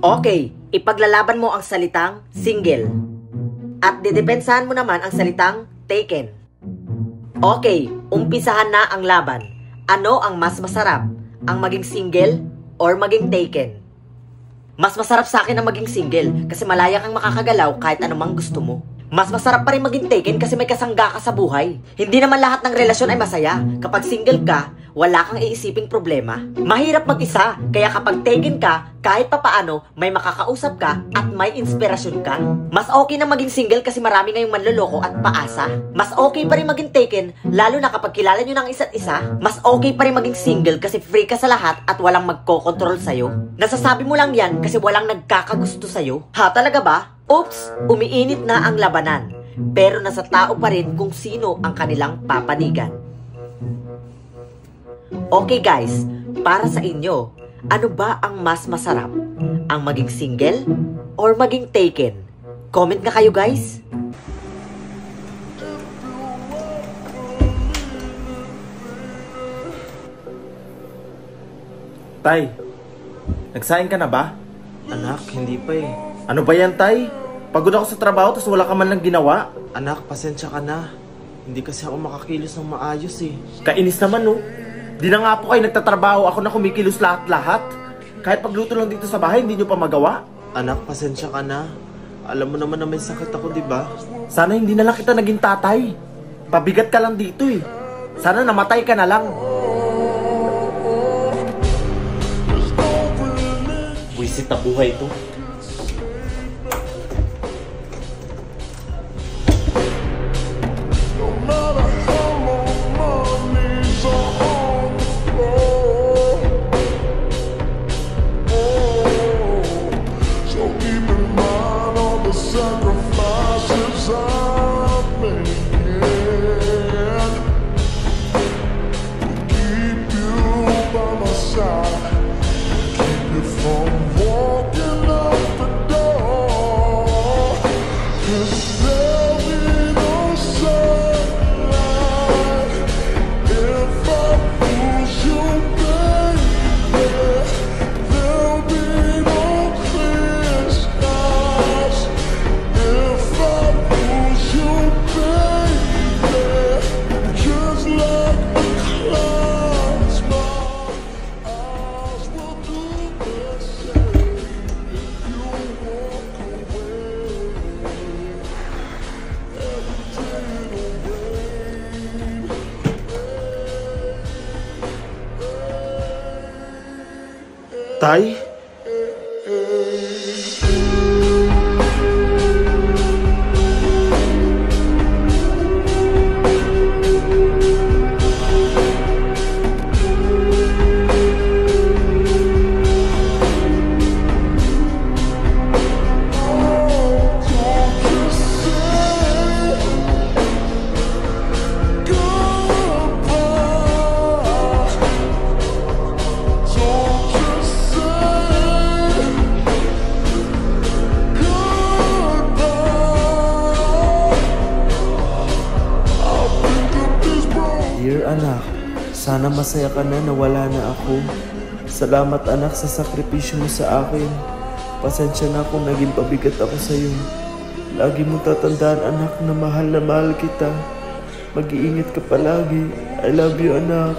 Okay, ipaglalaban mo ang salitang single. At didepensahan mo naman ang salitang taken. Okay, umpisahan na ang laban. Ano ang mas masarap? Ang maging single or maging taken? Mas masarap sa akin ang maging single kasi malaya kang makakagalaw kahit anumang gusto mo. Mas masarap pa rin maging taken kasi may kasangga ka sa buhay. Hindi naman lahat ng relasyon ay masaya. Kapag single ka, wala kang iisiping problema. Mahirap mag-isa, kaya kapag taken ka, kahit papaano, may makakausap ka at may inspirasyon ka. Mas okay na maging single kasi marami ngayong manloloko at paasa. Mas okay pa rin maging taken, lalo na kapag kilala nyo ng isa't isa. Mas okay pa rin maging single kasi free ka sa lahat at walang magkokontrol sa'yo. Nasasabi mo lang yan kasi walang nagkakagusto sa'yo. Ha, talaga ba? Oops, umiinit na ang labanan. Pero nasa tao pa rin kung sino ang kanilang papanigan. Okay guys, para sa inyo, ano ba ang mas masarap? Ang maging single or maging taken? Comment nga kayo guys. Tay, nagsaing ka na ba? Anak, hindi pa eh. Ano ba yan, Tay? Pagod ako sa trabaho tapos wala ka man lang ginawa. Anak, pasensya ka na. Hindi kasi ako makakilos ng maayos eh. Kainis naman, no? Di na nga po kayo nagtatrabaho, ako na kumikilos lahat-lahat. Kahit pagluto lang dito sa bahay, hindi nyo pa magawa. Anak, pasensya ka na. Alam mo naman na may sakit ako, di ba? Sana hindi na lang kita naging tatay. Pabigat ka lang dito eh. Sana namatay ka na lang. Buisit na buhay ito. Tay? Dear anak, sana masaya ka na wala na ako. Salamat anak sa sakripisyo mo sa akin. Pasensya na kung naging pabigat ako sa iyo. Lagi mo tatandaan anak na mahal kita. Mag-iingat ka palagi. I love you anak.